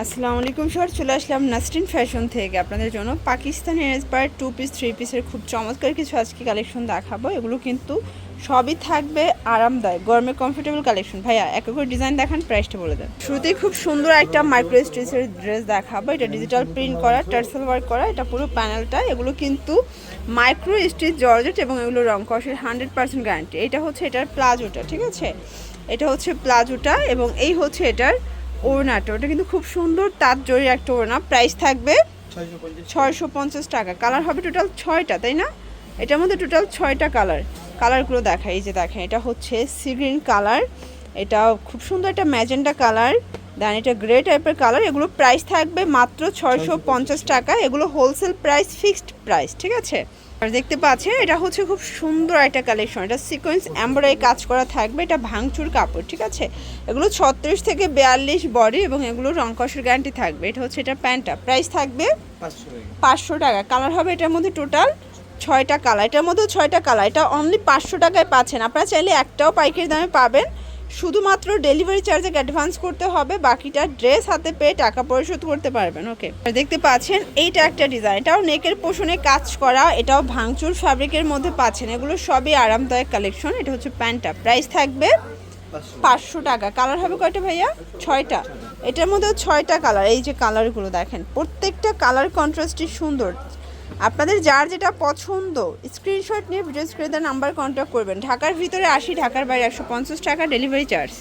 আসসালামু আলাইকুম স্যার, চলে আসলাম নাসরিন ফ্যাশন থেকে আপনাদের জন্য পাকিস্তানি ইন্সপায়ার্ড 2 পিস 3 পিসের খুব চমৎকার কিছু আজকে কালেকশন দেখাবো। এগুলো কিন্তু সবই থাকবে আরামদায়ক, গরমে কমফোর্টেবল কালেকশন। ভাইয়া এক করে ডিজাইন দেখান, প্রাইসটা বলে দেন। শুরুতেই খুব সুন্দর একটা মাইক্রো স্টিচের ড্রেস দেখাবো। এটা ডিজিটাল প্রিন্ট করা, টার্সেল ওয়ার্ক করা, এটা পুরো প্যানেলটা। এগুলো কিন্তু মাইক্রো স্টিচ জর্জেট এবং এগুলো রং কষের 100% গ্যারান্টি। এটা হচ্ছে এটার প্লাজোটা, ঠিক আছে? এটা হচ্ছে প্লাজোটা এবং এই হচ্ছে এটার ওড়নাটা। ওটা কিন্তু খুব সুন্দর তাঁত জরির একটা ওড়না। প্রাইস থাকবে 650 টাকা। কালার হবে টোটাল 6টা, তাই না? এটার মধ্যে টোটাল 6টা কালারগুলো দেখায়। এই যে দেখেন, এটা হচ্ছে সি গ্রিন কালার, এটা খুব সুন্দর একটা ম্যাজেন্ডা কালার, দেন এটা গ্রে টাইপের কালার। এগুলো প্রাইস থাকবে মাত্র 650 টাকা। এগুলো হোলসেল প্রাইস, ফিক্সড প্রাইস, ঠিক আছে? আর দেখতে পাচ্ছেন এটা হচ্ছে খুব সুন্দর একটা কালেকশন। এটা সিকোয়েন্স এমব্রয়ডারি কাজ করা থাকবে, এটা ভাঙচুর কাপড়, ঠিক আছে? এগুলো 36 থেকে 42 বডি এবং এগুলো রং কষের গ্যারান্টি থাকবে। এটা হচ্ছে এটা প্যান্টটা, প্রাইস থাকবে 500 টাকা। কালার হবে এটার মধ্যে টোটাল 6টা কালার। এটার মধ্যে 6টা কালার। এটা অনলি 500 টাকায় পাচ্ছেন। আপনারা চাইলে একটাও পাইকারি দামে পাবেন, শুধুমাত্র ডেলিভারি চার্জে অ্যাডভান্স করতে হবে, বাকিটা ড্রেস হাতে পেয়ে টাকা পরিশোধ করতে পারবেন। ওকে, দেখতে পাচ্ছেন এইটা একটা ডিজাইন, এটাও নেকের পোষণে কাজ করা, এটাও ভাঙচুর ফ্যাব্রিকের মধ্যে পাচ্ছেন। এগুলো সবই আরামদায়ক কালেকশন। এটা হচ্ছে প্যান্টটা, প্রাইস থাকবে 500 টাকা। কালার হবে কয়টা ভাইয়া? 6টা। এটার মধ্যে 6টা কালার। এই যে কালারগুলো দেখেন, প্রত্যেকটা কালার কন্ট্রাস্টই সুন্দর। আপনাদের যার যেটা পছন্দ স্ক্রিনশট নিয়ে ভিডিও স্ক্রিনে নাম্বার কন্ট্যাক্ট করবেন। ঢাকার ভিতরে 80, ঢাকার বাইরে 150 টাকা ডেলিভারি চার্জ।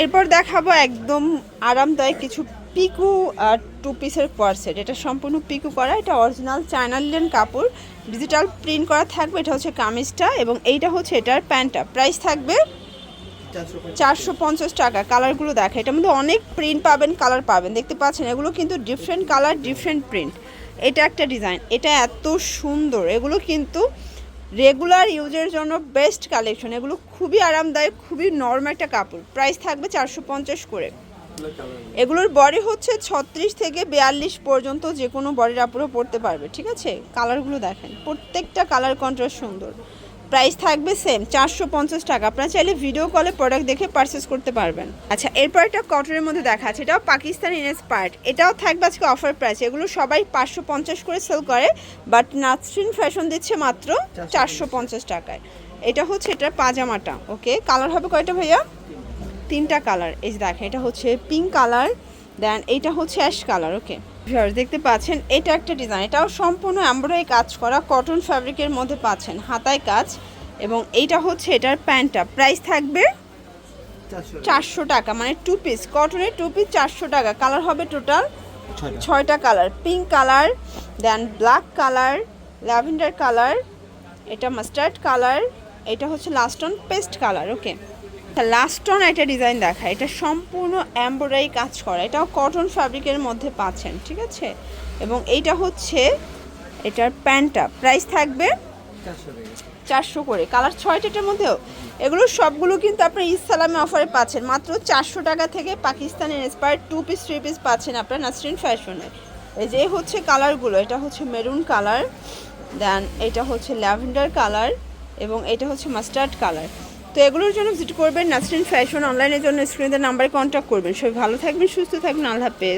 এরপর দেখাবো একদম আরামদায়ক কিছু পিকু 2 পিসের কোয়ারসেট। এটা সম্পূর্ণ পিকু করা, এটা অরিজিনাল চায়না লিনেন কাপড়, ডিজিটাল প্রিন্ট করা থাকবে। এটা হচ্ছে কামিজটা এবং এইটা হচ্ছে এটার প্যান্টটা। প্রাইস থাকবে 450 টাকা। কালারগুলো দেখে, এটার মধ্যে অনেক প্রিন্ট পাবেন, কালার পাবেন। দেখতে পাচ্ছেন এগুলো কিন্তু ডিফারেন্ট কালার, ডিফারেন্ট প্রিন্ট। এটা একটা ডিজাইন, এটা এত সুন্দর। এগুলো কিন্তু রেগুলার ইউজের জন্য বেস্ট কালেকশন। এগুলো খুবই আরামদায়ক, খুবই নরম একটা কাপড়। প্রাইস থাকবে 450 করে। এগুলোর বডি হচ্ছে 36 থেকে 42 পর্যন্ত, যে কোনো বডির আপুরো পরতে পারবে, ঠিক আছে? কালারগুলো দেখেন, প্রত্যেকটা কালার কন্ট্রাস্ট সুন্দর। প্রাইস থাকবে সেম 450 টাকা। আপনারা চাইলে ভিডিও কলে প্রোডাক্ট দেখে পারচেস করতে পারবেন। আচ্ছা, এরপর একটা কটনের মধ্যে দেখা আছে, এটাও পাকিস্তানি ইন্সপায়ার্ড, এটাও থাকবে আজকে অফার প্রাইস। এগুলো সবাই 550 করে সেল করে, বাট নাসরিন ফ্যাশন দিচ্ছে মাত্র 450 টাকায়। এটা হচ্ছে এটার পাজামাটা। ওকে, কালার হবে কয়টা ভাইয়া? 3টা কালার। এই যে দেখেন, এটা হচ্ছে পিঙ্ক কালার, দেন এইটা হচ্ছে অ্যাশ কালার। ওকে, দেখতে পাচ্ছেন এটা একটা ডিজাইন, এটাও সম্পূর্ণ এমব্রয়ডারি কাজ করা, কটন ফ্যাব্রিকের মধ্যে পাচ্ছেন, হাতায় কাজ। এবং এইটা হচ্ছে এটার প্যান্টটা। প্রাইস থাকবে 400 টাকা, মানে 2 পিস কটনের 2 পিস 400 টাকা। কালার হবে টোটাল 6টা colour. Pink colour, then black colour, lavender colour, এটা মাস্টার্ড কালার, এটা হচ্ছে last on paste colour. Okay, last on একটা ডিজাইন দেখা, এটা সম্পূর্ণ এমব্রয়ডারি কাজ করা, এটাও কটন ফ্যাব্রিকের মধ্যে পাচ্ছেন, ঠিক আছে? এবং এইটা হচ্ছে এটার প্যান্টটা। প্রাইস থাকবে 400 করে। কালার 6টার মধ্যেও এগুলো সবগুলো কিন্তু আপনার ইসলামে অফারে পাচ্ছেন মাত্র 400 টাকা থেকে। পাকিস্তানি ইন্সপায়ার্ড 2 পিস 3 পিস পাচ্ছেন আপনার নাসরিন ফ্যাশনে। এই যে হচ্ছে কালারগুলো, এটা হচ্ছে মেরুন কালার, দেন এটা হচ্ছে ল্যাভেন্ডার কালার এবং এটা হচ্ছে মাস্টার্ড কালার। তো এগুলোর জন্য ভিজিট করবেন নাসরিন ফ্যাশন। অনলাইনের জন্য স্ক্রিনের নাম্বারে কন্ট্যাক্ট করবেন। সবাই ভালো থাকবেন, সুস্থ থাকবেন, আল্লাহ হাফেজ।